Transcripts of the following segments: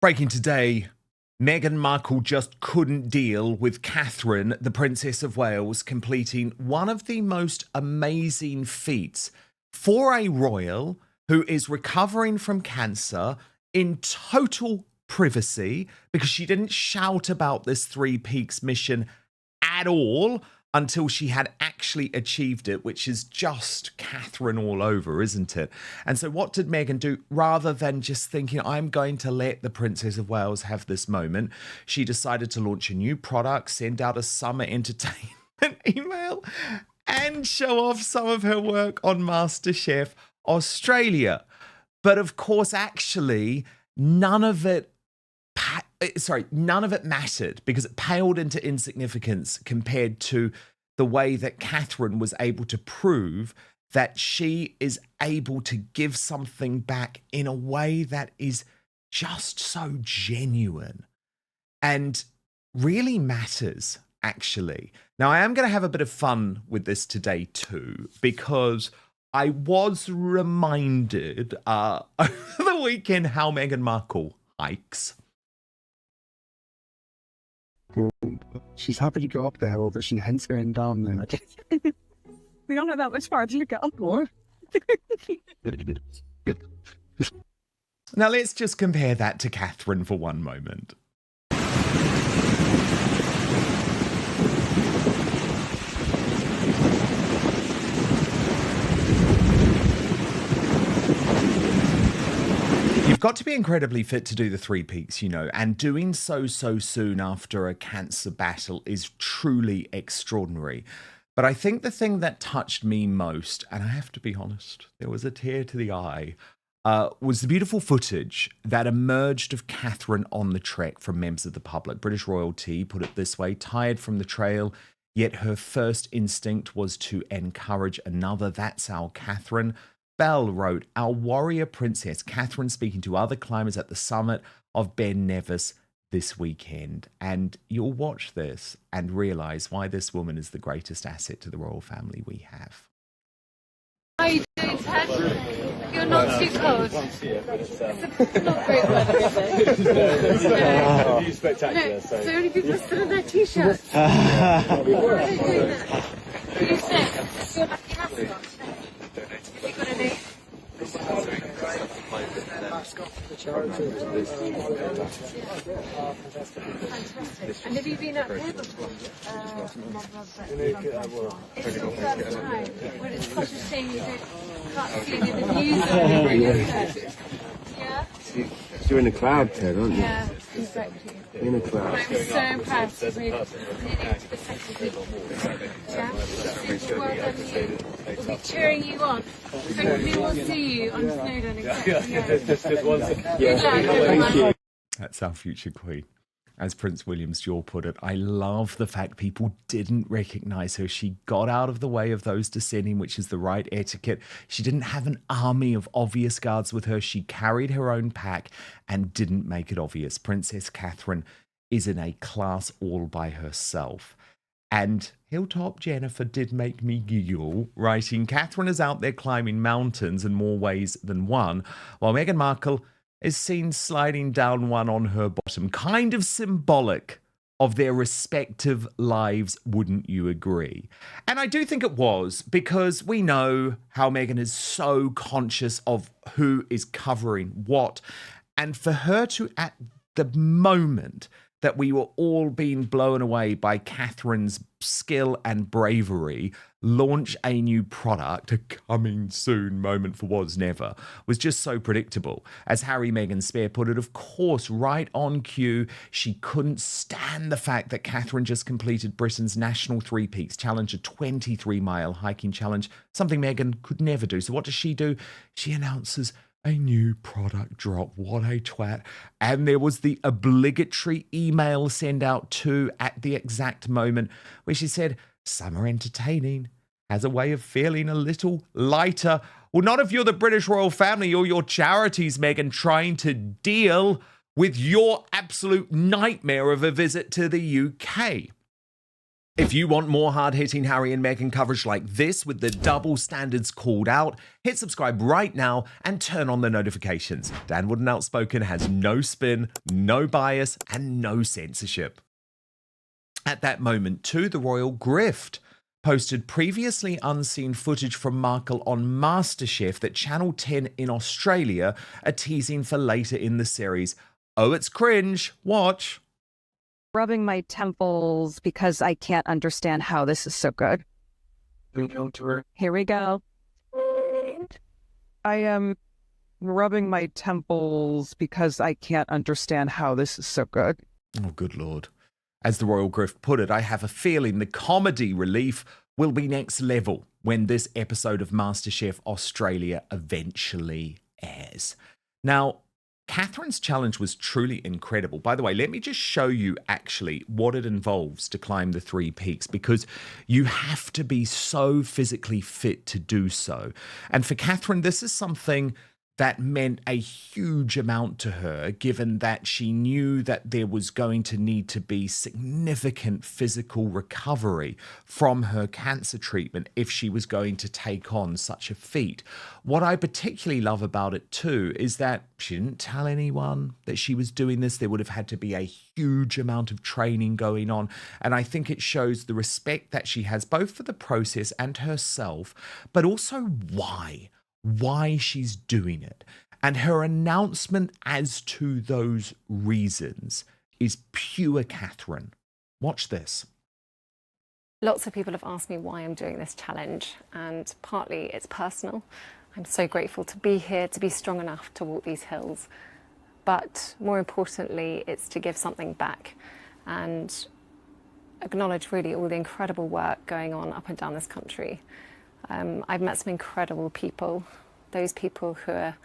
Breaking today, Meghan Markle just couldn't deal with Catherine, the Princess of Wales, completing one of the most amazing feats for a royal who is recovering from cancer in total privacy, because she didn't shout about this Three Peaks mission at all until she had actually achieved it, which is just Catherine all over, isn't it? And so what did Meghan do? Rather than just thinking, I'm going to let the Princess of Wales have this moment, she decided to launch a new product, send out a summer entertainment email, and show off some of her work on MasterChef Australia. But of course, actually, none of it mattered, because it paled into insignificance compared to the way that Catherine was able to prove that she is able to give something back in a way that is just so genuine and really matters, actually. Now, I am going to have a bit of fun with this today too, because I was reminded over the weekend how Meghan Markle hikes. She's happy to go up there, but she hence going down there. We don't have that much farther to go. More? Now, let's just compare that to Catherine for one moment. You've got to be incredibly fit to do the Three Peaks, you know, and doing so soon after a cancer battle is truly extraordinary. But I think the thing that touched me most, and I have to be honest, there was a tear to the eye, was the beautiful footage that emerged of Catherine on the trek from members of the public. British royalty put it this way: tired from the trail, yet her first instinct was to encourage another. That's our Catherine. Bell wrote, our warrior princess, Catherine, speaking to other climbers at the summit of Ben Nevis this weekend. And you'll watch this and realise why this woman is the greatest asset to the royal family we have. How are you doing, Ted? You're not too cold. It's not great weather, is it? It's spectacular. No, so many people are still in their t-shirts. Why are they doing that? You said, you're lucky mask on. Have you got any? Fantastic. And have you been up here before? Never. It's your first time. Well, it's such a shame you can't see any of the news or anything. Yeah? You're in a cloud, Ted, aren't you? Yeah, exactly. In a cloud. I'm so impressed with nearly to the second week. Yeah? Super well done, you. We'll be cheering you on. Hopefully we'll see you on Snowdon again. Yeah. Good luck, everyone. That's our future queen. As Prince William's jaw put it, I love the fact people didn't recognise her. She got out of the way of those descending, which is the right etiquette. She didn't have an army of obvious guards with her. She carried her own pack and didn't make it obvious. Princess Catherine is in a class all by herself. And Hilltop Jennifer did make me giggle, writing, Catherine is out there climbing mountains in more ways than one, while Meghan Markle is seen sliding down one on her bottom. Kind of symbolic of their respective lives, wouldn't you agree? And I do think it was, because we know how Meghan is so conscious of who is covering what. And for her to, at the moment that we were all being blown away by Catherine's skill and bravery, launch a new product, a coming soon moment for was never, was just so predictable. As Harry, Meghan Spare put it, of course, right on cue, she couldn't stand the fact that Catherine just completed Britain's National Three Peaks Challenge, a 23-mile hiking challenge, something Meghan could never do. So what does she do? She announces a new product drop. What a twat. And there was the obligatory email send out too at the exact moment where she said, summer entertaining has a way of feeling a little lighter. Well, not if you're the British royal family or your charities, Meghan, trying to deal with your absolute nightmare of a visit to the UK. If you want more hard-hitting Harry and Meghan coverage like this with the double standards called out, hit subscribe right now and turn on the notifications. Dan Wood and Outspoken has no spin, no bias, and no censorship. At that moment, too, the royal grift posted previously unseen footage from Markle on MasterChef that Channel 10 in Australia are teasing for later in the series. Oh, it's cringe. Watch. Rubbing my temples because I can't understand how this is so good. Here we go. I am rubbing my temples because I can't understand how this is so good. Oh, good Lord. As the royal grift put it, I have a feeling the comedy relief will be next level when this episode of MasterChef Australia eventually airs. Now, Catherine's challenge was truly incredible. By the way, let me just show you actually what it involves to climb the 3 peaks, because you have to be so physically fit to do so. And for Catherine, this is something that meant a huge amount to her, given that she knew that there was going to need to be significant physical recovery from her cancer treatment if she was going to take on such a feat. What I particularly love about it too is that she didn't tell anyone that she was doing this. There would have had to be a huge amount of training going on. And I think it shows the respect that she has both for the process and herself, but also why she's doing it. And her announcement as to those reasons is pure Catherine. Watch this. Lots of people have asked me why I'm doing this challenge, and partly it's personal. I'm so grateful to be here, to be strong enough to walk these hills. But more importantly, it's to give something back and acknowledge really all the incredible work going on up and down this country. I've met some incredible people, those people who are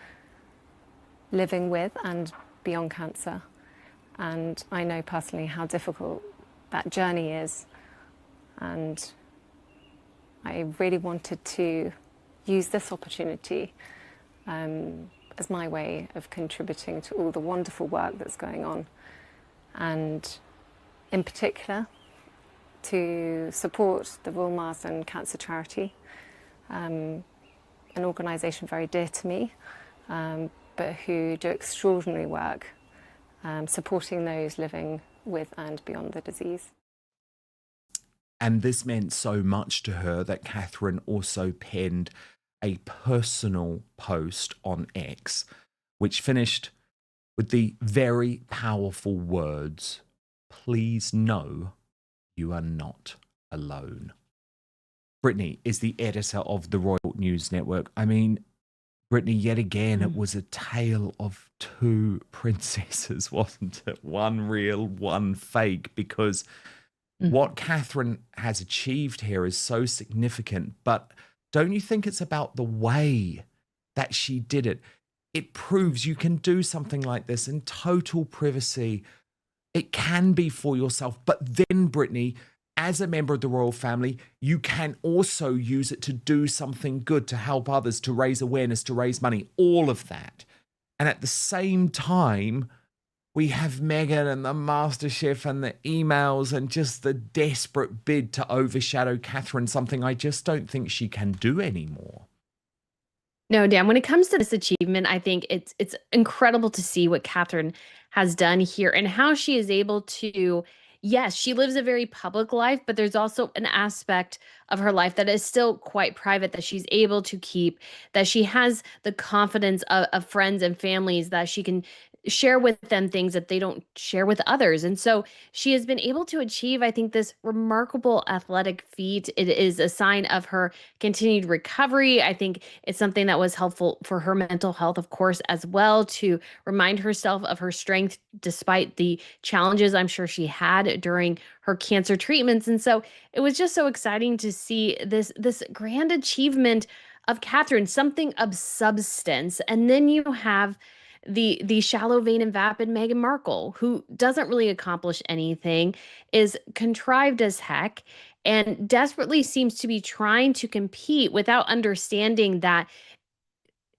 living with and beyond cancer. And I know personally how difficult that journey is. And I really wanted to use this opportunity as my way of contributing to all the wonderful work that's going on. And in particular, to support the Royal Marsden Cancer Charity, an organisation very dear to me, but who do extraordinary work supporting those living with and beyond the disease. And this meant so much to her that Catherine also penned a personal post on X, which finished with the very powerful words, "Please know you are not alone." Brittany is the editor of the Royal News Network. I mean, Brittany, yet again, it was a tale of 2 princesses, wasn't it? One real, one fake, because what Catherine has achieved here is so significant. But don't you think it's about the way that she did it? It proves you can do something like this in total privacy. It can be for yourself. But then, Brittany, as a member of the royal family, you can also use it to do something good, to help others, to raise awareness, to raise money, all of that. And at the same time, we have Meghan and the MasterChef and the emails and just the desperate bid to overshadow Catherine, something I just don't think she can do anymore. No, Dan, when it comes to this achievement, I think it's incredible to see what Catherine has done here and how she is able to, yes, she lives a very public life, but there's also an aspect of her life that is still quite private that she's able to keep, that she has the confidence of friends and families, that she can share with them things that they don't share with others. And so she has been able to achieve, I think, this remarkable athletic feat. It is a sign of her continued recovery. I think it's something that was helpful for her mental health, of course, as well, to remind herself of her strength despite the challenges I'm sure she had during her cancer treatments. And so it was just so exciting to see this grand achievement of Catherine, something of substance. And then you have the shallow, vain, and vapid Meghan Markle, who doesn't really accomplish anything, is contrived as heck, and desperately seems to be trying to compete without understanding that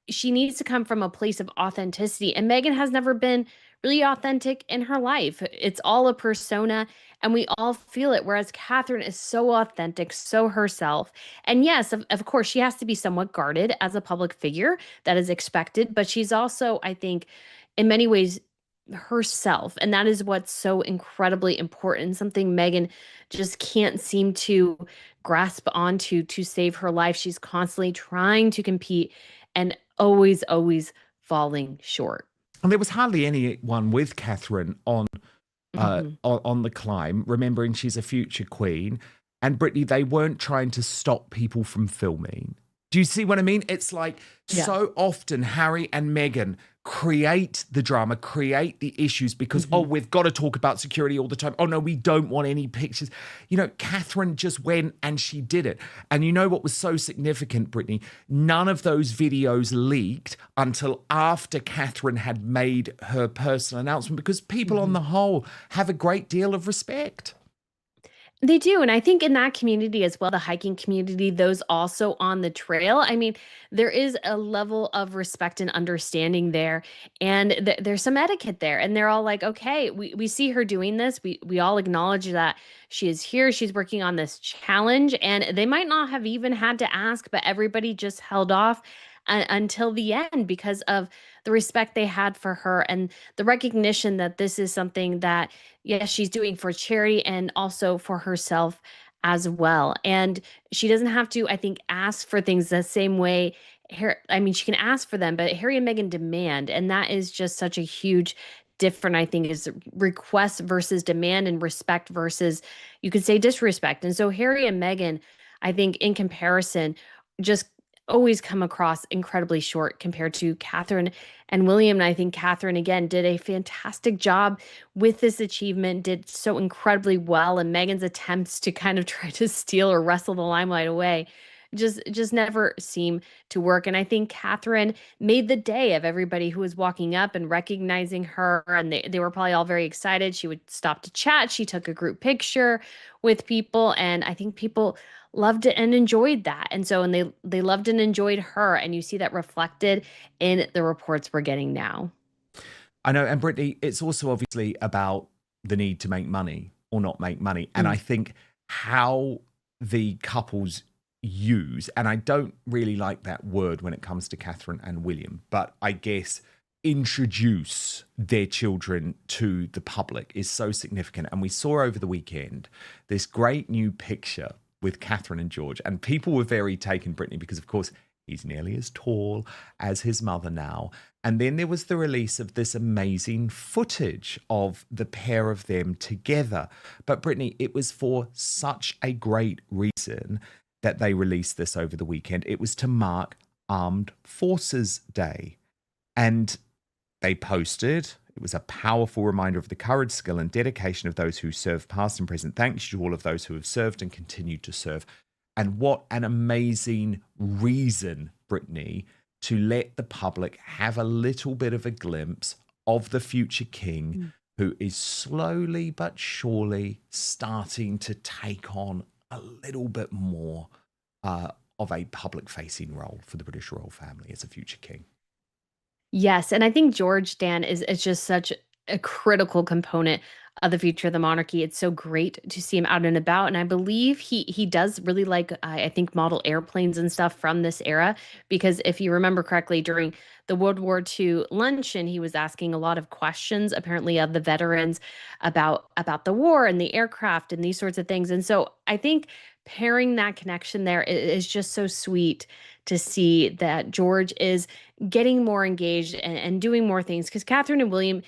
she needs to come from a place of authenticity. And Meghan has never been really authentic in her life. It's all a persona and we all feel it. Whereas Catherine is so authentic, so herself. And yes, of course, she has to be somewhat guarded as a public figure. That is expected. But she's also, I think, in many ways, herself. And that is what's so incredibly important. Something Meghan just can't seem to grasp onto to save her life. She's constantly trying to compete and always, always falling short. And there was hardly anyone with Catherine on the climb, remembering she's a future queen. And Brittany, they weren't trying to stop people from filming. Do you see what I mean? It's like so often Harry and Meghan create the drama, create the issues because, oh, we've got to talk about security all the time. Oh, no, we don't want any pictures. You know, Catherine just went and she did it. And you know what was so significant, Brittany? None of those videos leaked until after Catherine had made her personal announcement because people on the whole have a great deal of respect. They do. And I think in that community as well, the hiking community, those also on the trail, I mean, there is a level of respect and understanding there. And there's some etiquette there. And they're all like, okay, we see her doing this. We all acknowledge that she is here. She's working on this challenge. And they might not have even had to ask, but everybody just held off until the end because of the respect they had for her and the recognition that this is something that, yes, she's doing for charity and also for herself as well. And she doesn't have to, I think, ask for things the same way. I mean, she can ask for them, but Harry and Meghan demand. And that is just such a huge different, I think, is request versus demand and respect versus, you could say, disrespect. And so Harry and Meghan, I think, in comparison, just always come across incredibly short compared to Catherine and William. And I think Catherine, again, did a fantastic job with this achievement, did so incredibly well. And Meghan's attempts to kind of try to steal or wrestle the limelight away just never seem to work. And I think Catherine made the day of everybody who was walking up and recognizing her. And they were probably all very excited. She would stop to chat. She took a group picture with people. And I think people loved it and enjoyed that. And so, and they loved and enjoyed her. And you see that reflected in the reports we're getting now. I know. And Brittany, it's also obviously about the need to make money or not make money. And I think how the couples use, and I don't really like that word when it comes to Catherine and William, but I guess introduce their children to the public is so significant. And we saw over the weekend this great new picture with Catherine and George, and people were very taken, Brittany, because of course he's nearly as tall as his mother now. And then there was the release of this amazing footage of the pair of them together. But Brittany, it was for such a great reason that they released this over the weekend. It was to mark Armed Forces Day. And they posted, it was a powerful reminder of the courage, skill, and dedication of those who serve past and present. Thanks to all of those who have served and continue to serve. And what an amazing reason, Brittany, to let the public have a little bit of a glimpse of the future king who is slowly but surely starting to take on a little bit more of a public-facing role for the British royal family as a future king. Yes, and I think George, Dan, is just such a critical component of the future of the monarchy. It's so great to see him out and about, and I believe he does really like, I think, model airplanes and stuff from this era, because if you remember correctly, during the World War II luncheon, he was asking a lot of questions, apparently, of the veterans about the war and the aircraft and these sorts of things. And so I think pairing that connection there is just so sweet to see that George is getting more engaged and doing more things, because Catherine and William,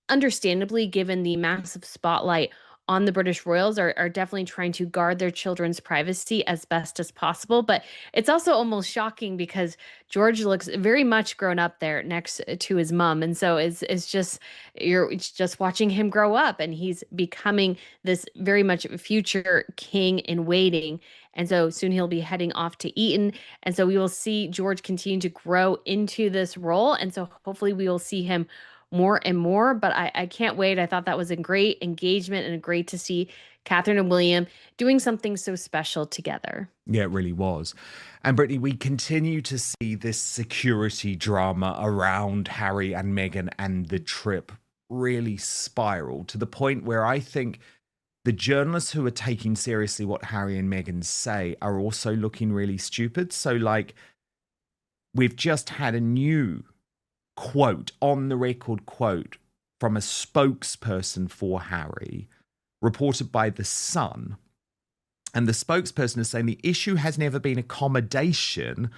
understandably, given the massive spotlight on the British royals, are definitely trying to guard their children's privacy as best as possible. But it's also almost shocking because George looks very much grown up there next to his mom. And so it's just, you're just watching him grow up, and he's becoming this very much future king in waiting. And so soon he'll be heading off to Eton. And so we will see George continue to grow into this role. And so hopefully we will see him more and more, but I can't wait. I thought that was a great engagement and great to see Catherine and William doing something so special together. Yeah, it really was. And Brittany, we continue to see this security drama around Harry and Meghan and the trip really spiraled to the point where I think the journalists who are taking seriously what Harry and Meghan say are also looking really stupid. So, like, we've just had a new quote, on the record quote, from a spokesperson for Harry, reported by The Sun. And the spokesperson is saying the issue has never been accommodation,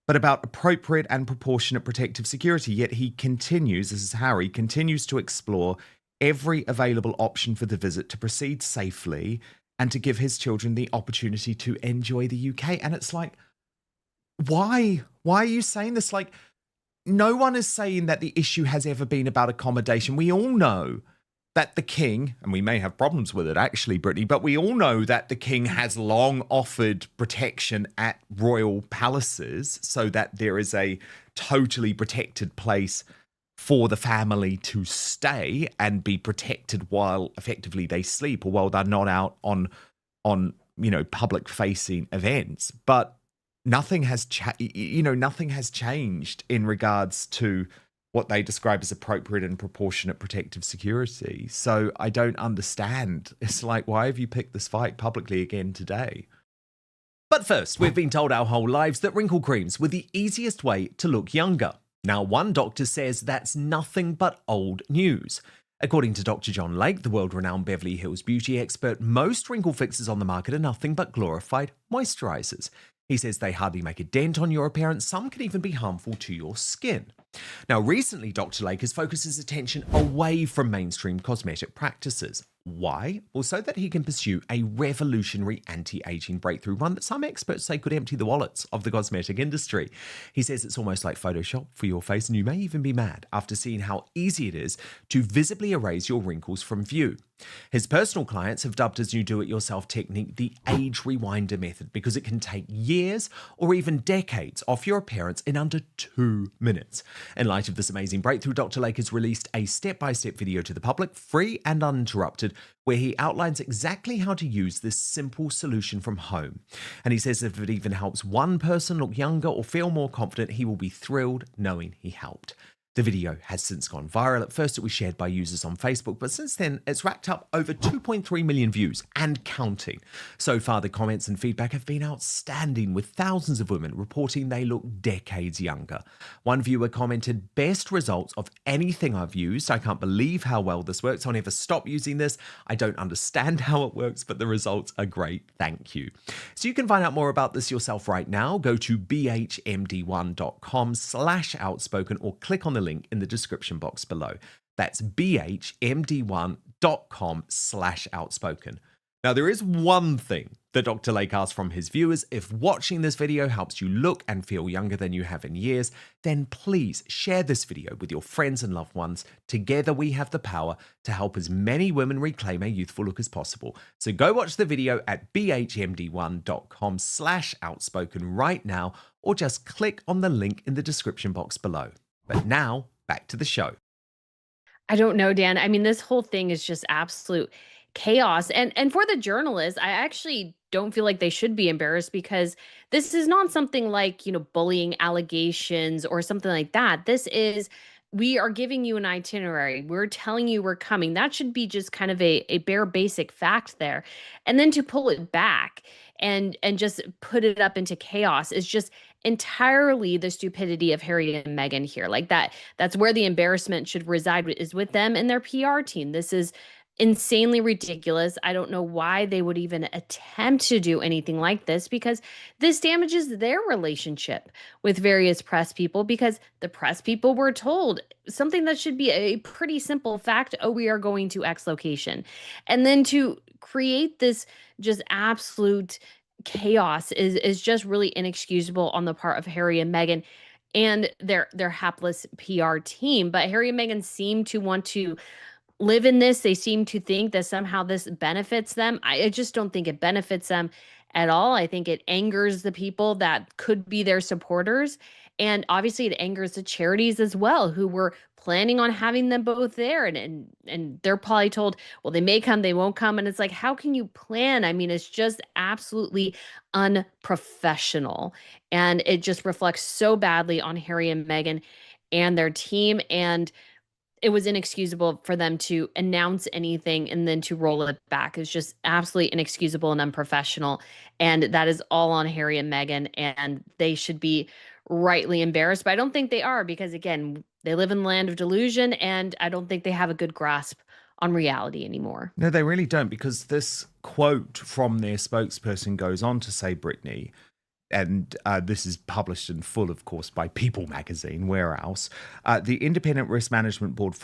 but about appropriate and proportionate protective security. Yet he continues, this is Harry, continues to explore every available option for the visit to proceed safely and to give his children the opportunity to enjoy the UK. And it's like, why? Why are you saying this? Like, no one is saying that the issue has ever been about accommodation. We all know that the king, and we may have problems with it actually, Brittany, but we all know that the king has long offered protection at royal palaces so that there is a totally protected place for the family to stay and be protected while effectively they sleep or while they're not out on public facing events. But nothing has nothing has changed in regards to what they describe as appropriate and proportionate protective security. So I don't understand. It's like, why have you picked this fight publicly again today? But first, we've been told our whole lives that wrinkle creams were the easiest way to look younger. Now, one doctor says that's nothing but old news. According to Dr. John Lake, the world-renowned Beverly Hills beauty expert, most wrinkle fixes on the market are nothing but glorified moisturizers. He says they hardly make a dent on your appearance. Some can even be harmful to your skin. Now, recently, Dr. Lake has focused his attention away from mainstream cosmetic practices. Why? Well, so that he can pursue a revolutionary anti-aging breakthrough, one that some experts say could empty the wallets of the cosmetic industry. He says it's almost like Photoshop for your face, and you may even be mad after seeing how easy it is to visibly erase your wrinkles from view. His personal clients have dubbed his new do-it-yourself technique the age rewinder method because it can take years or even decades off your appearance in under 2 minutes. In light of this amazing breakthrough, Dr. Lake has released a step-by-step video to the public, free and uninterrupted, where he outlines exactly how to use this simple solution from home. And he says if it even helps one person look younger or feel more confident, he will be thrilled knowing he helped. The video has since gone viral. At first, it was shared by users on Facebook, but since then, it's racked up over 2.3 million views and counting. So far, the comments and feedback have been outstanding, with thousands of women reporting they look decades younger. One viewer commented, "Best results of anything I've used. I can't believe how well this works. I'll never stop using this. I don't understand how it works, but the results are great. Thank you." So you can find out more about this yourself right now. Go to bhmd1.com/outspoken or click on the link in the description box below. That's bhmd1.com/outspoken. Now, there is one thing that Dr. Lake asks from his viewers. If watching this video helps you look and feel younger than you have in years, then please share this video with your friends and loved ones. Together, we have the power to help as many women reclaim a youthful look as possible. So go watch the video at bhmd1.com/outspoken right now, or just click on the link in the description box below. But now, back to the show. I don't know, Dan. I mean, this whole thing is just absolute chaos. And for the journalists, I actually don't feel like they should be embarrassed, because this is not something like, bullying allegations or something like that. This is, we are giving you an itinerary. We're telling you we're coming. That should be just kind of a bare basic fact there. And then to pull it back and just put it up into chaos is just entirely the stupidity of Harry and Meghan here. Like that's where the embarrassment should reside, is with them and their PR team. This is insanely ridiculous. I don't know why they would even attempt to do anything like this, because this damages their relationship with various press people, because the press people were told something that should be a pretty simple fact: oh, we are going to X location. And then to create this just absolute chaos is just really inexcusable on the part of Harry and Meghan and their hapless PR team. But Harry and Meghan seem to want to live in this. They seem to think that somehow this benefits them. I just don't think it benefits them at all. I think it angers the people that could be their supporters. And obviously it angers the charities as well, who were planning on having them both there. And they're probably told, well, they may come, they won't come. And it's like, how can you plan? I mean, it's just absolutely unprofessional. And it just reflects so badly on Harry and Meghan and their team. And it was inexcusable for them to announce anything and then to roll it back. It's just absolutely inexcusable and unprofessional. And that is all on Harry and Meghan, and they should be rightly embarrassed. But I don't think they are because, again, they live in the land of delusion, and I don't think they have a good grasp on reality anymore. No, they really don't, because this quote from their spokesperson goes on to say, Brittany, and this is published in full, of course, by People magazine, where else? The Independent Risk Management Board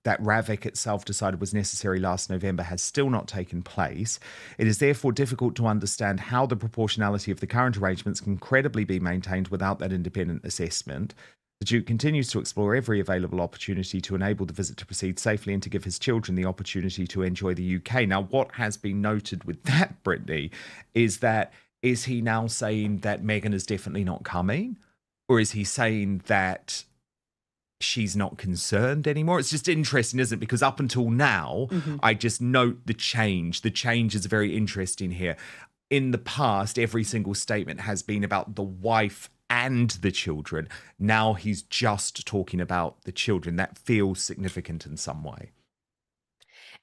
that RAVIC itself decided was necessary last November has still not taken place. It is therefore difficult to understand how the proportionality of the current arrangements can credibly be maintained without that independent assessment. The Duke continues to explore every available opportunity to enable the visit to proceed safely and to give his children the opportunity to enjoy the UK. Now, what has been noted with that, Brittany, is he now saying that Meghan is definitely not coming? Or is he saying that she's not concerned anymore? It's just interesting, isn't it? Because up until now, I just note the change. The change is very interesting here. In the past, every single statement has been about the wife and the children. Now he's just talking about the children. That feels significant in some way.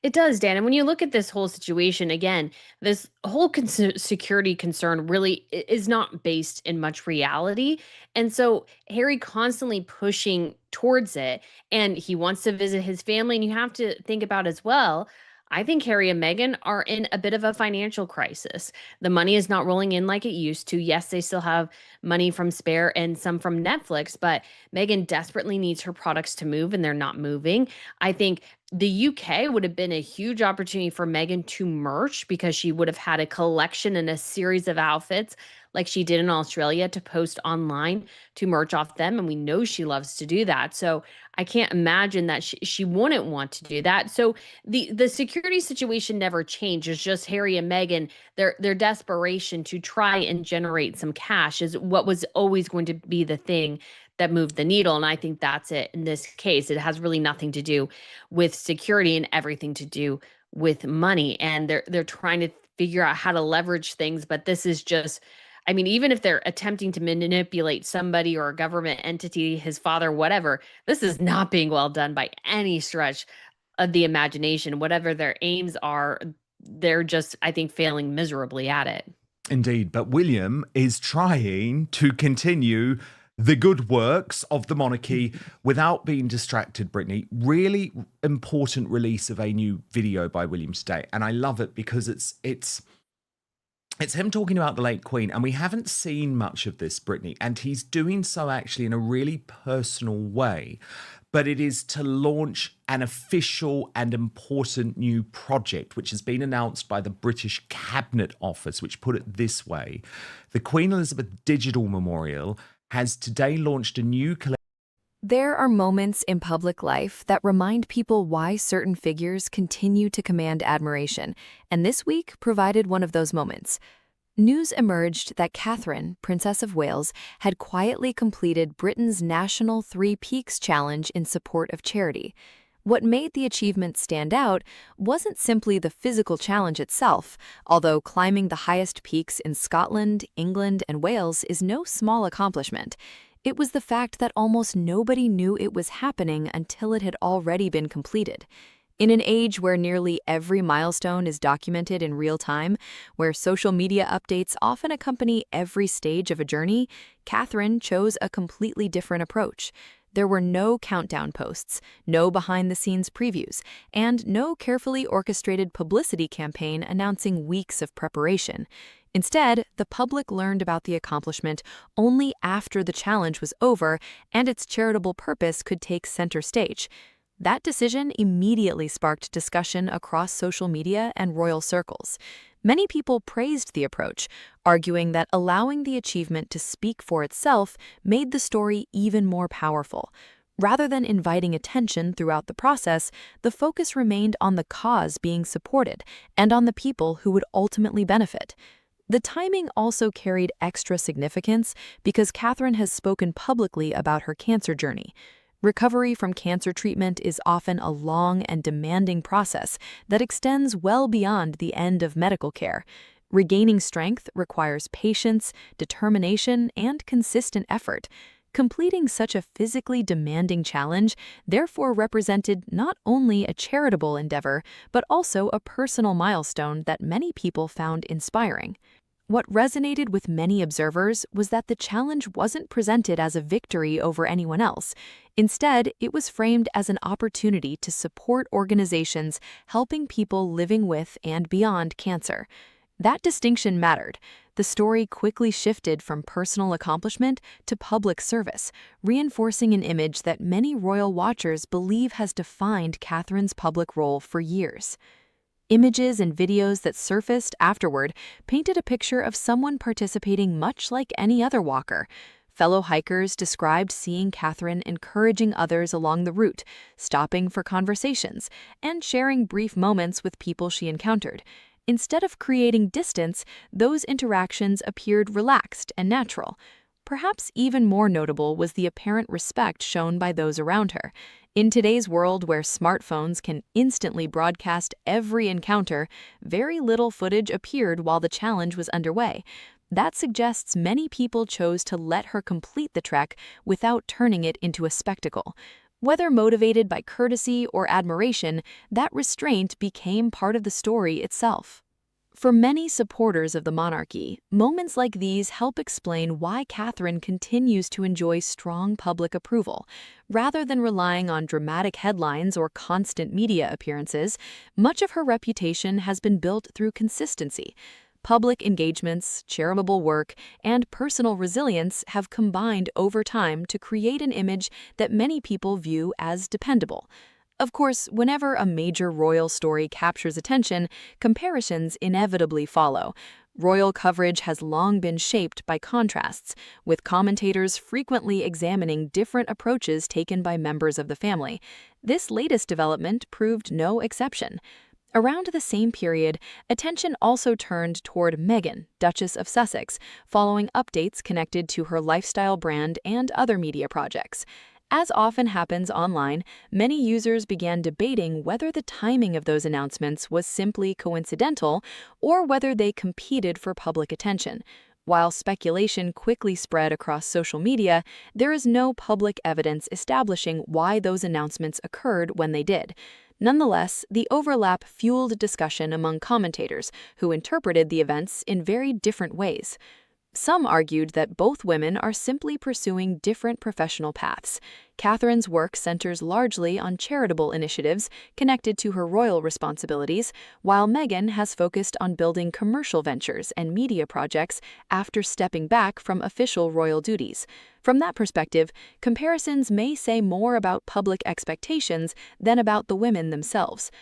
It does, Dan. And when you look at this whole situation, again, this whole security concern really is not based in much reality. And so Harry constantly pushing towards it, and he wants to visit his family. And you have to think about as well, I think Harry and Meghan are in a bit of a financial crisis. The money is not rolling in like it used to. Yes, they still have money from Spare and some from Netflix, but Meghan desperately needs her products to move, and they're not moving. I think the UK would have been a huge opportunity for Meghan to merch, because she would have had a collection and a series of outfits like she did in Australia to post online to merch off them. And we know she loves to do that. So I can't imagine that she wouldn't want to do that. So the security situation never changed. It's just Harry and Meghan, their desperation to try and generate some cash is what was always going to be the thing that moved the needle. And I think that's it in this case. It has really nothing to do with security and everything to do with money. And they're trying to figure out how to leverage things. But this is just, I mean, even if they're attempting to manipulate somebody or a government entity, his father, whatever, this is not being well done by any stretch of the imagination. Whatever their aims are, they're just, I think, failing miserably at it. Indeed. But William is trying to continue the good works of the monarchy without being distracted, Brittany. Really important release of a new video by William today. And I love it because it's him talking about the late Queen, and we haven't seen much of this, Brittany, and he's doing so actually in a really personal way. But it is to launch an official and important new project, which has been announced by the British Cabinet Office, which put it this way: the Queen Elizabeth Digital Memorial has today launched a new collection. There are moments in public life that remind people why certain figures continue to command admiration, and this week provided one of those moments. News emerged that Catherine, Princess of Wales, had quietly completed Britain's National Three Peaks Challenge in support of charity. What made the achievement stand out wasn't simply the physical challenge itself, although climbing the highest peaks in Scotland, England, and Wales is no small accomplishment. It was the fact that almost nobody knew it was happening until it had already been completed. In an age where nearly every milestone is documented in real time, where social media updates often accompany every stage of a journey, Catherine chose a completely different approach. There were no countdown posts, no behind-the-scenes previews, and no carefully orchestrated publicity campaign announcing weeks of preparation. Instead, the public learned about the accomplishment only after the challenge was over and its charitable purpose could take center stage. That decision immediately sparked discussion across social media and royal circles. Many people praised the approach, arguing that allowing the achievement to speak for itself made the story even more powerful. Rather than inviting attention throughout the process, the focus remained on the cause being supported and on the people who would ultimately benefit. The timing also carried extra significance because Catherine has spoken publicly about her cancer journey. Recovery from cancer treatment is often a long and demanding process that extends well beyond the end of medical care. Regaining strength requires patience, determination, and consistent effort. Completing such a physically demanding challenge therefore represented not only a charitable endeavor, but also a personal milestone that many people found inspiring. What resonated with many observers was that the challenge wasn't presented as a victory over anyone else. Instead, it was framed as an opportunity to support organizations helping people living with and beyond cancer. That distinction mattered. The story quickly shifted from personal accomplishment to public service, reinforcing an image that many royal watchers believe has defined Catherine's public role for years. Images and videos that surfaced afterward painted a picture of someone participating much like any other walker. Fellow hikers described seeing Catherine encouraging others along the route, stopping for conversations, and sharing brief moments with people she encountered. Instead of creating distance, those interactions appeared relaxed and natural. Perhaps even more notable was the apparent respect shown by those around her. In today's world where smartphones can instantly broadcast every encounter, very little footage appeared while the challenge was underway. That suggests many people chose to let her complete the trek without turning it into a spectacle. Whether motivated by courtesy or admiration, that restraint became part of the story itself. For many supporters of the monarchy, moments like these help explain why Catherine continues to enjoy strong public approval. Rather than relying on dramatic headlines or constant media appearances, much of her reputation has been built through consistency. Public engagements, charitable work, and personal resilience have combined over time to create an image that many people view as dependable. Of course, whenever a major royal story captures attention, comparisons inevitably follow. Royal coverage has long been shaped by contrasts, with commentators frequently examining different approaches taken by members of the family. This latest development proved no exception. Around the same period, attention also turned toward Meghan, Duchess of Sussex, following updates connected to her lifestyle brand and other media projects. As often happens online, many users began debating whether the timing of those announcements was simply coincidental or whether they competed for public attention. While speculation quickly spread across social media, there is no public evidence establishing why those announcements occurred when they did. Nonetheless, the overlap fueled discussion among commentators who interpreted the events in very different ways. Some argued that both women are simply pursuing different professional paths. Catherine's work centers largely on charitable initiatives connected to her royal responsibilities, while Meghan has focused on building commercial ventures and media projects after stepping back from official royal duties. From that perspective, comparisons may say more about public expectations than about the women themselves.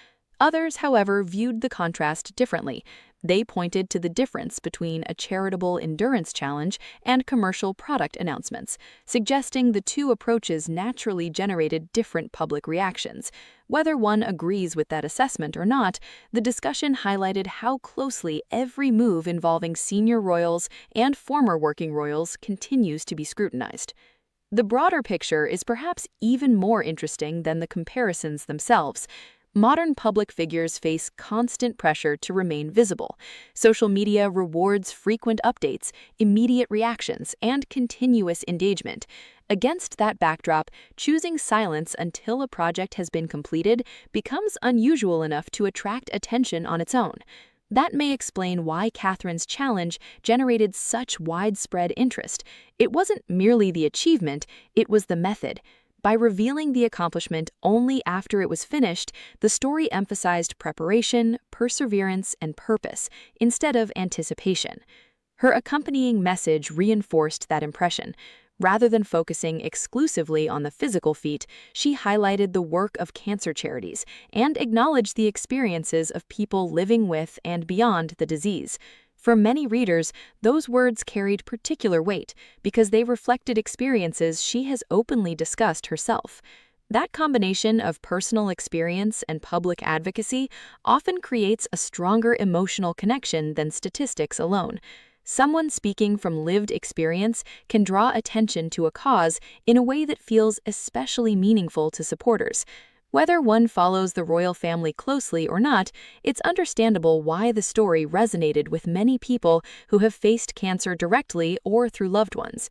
Others, however, viewed the contrast differently. They pointed to the difference between a charitable endurance challenge and commercial product announcements, suggesting the two approaches naturally generated different public reactions. Whether one agrees with that assessment or not, the discussion highlighted how closely every move involving senior royals and former working royals continues to be scrutinized. The broader picture is perhaps even more interesting than the comparisons themselves. Modern public figures face constant pressure to remain visible. Social media rewards frequent updates, immediate reactions, and continuous engagement. Against that backdrop, choosing silence until a project has been completed becomes unusual enough to attract attention on its own. That may explain why Catherine's challenge generated such widespread interest. It wasn't merely the achievement, it was the method. By revealing the accomplishment only after it was finished, the story emphasized preparation, perseverance, and purpose, instead of anticipation. Her accompanying message reinforced that impression. Rather than focusing exclusively on the physical feat, she highlighted the work of cancer charities and acknowledged the experiences of people living with and beyond the disease. For many readers, those words carried particular weight because they reflected experiences she has openly discussed herself. That combination of personal experience and public advocacy often creates a stronger emotional connection than statistics alone. Someone speaking from lived experience can draw attention to a cause in a way that feels especially meaningful to supporters. Whether one follows the royal family closely or not, it's understandable why the story resonated with many people who have faced cancer directly or through loved ones.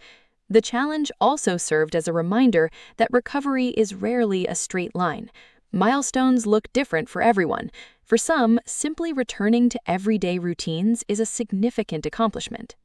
The challenge also served as a reminder that recovery is rarely a straight line. Milestones look different for everyone. For some, simply returning to everyday routines is a significant accomplishment.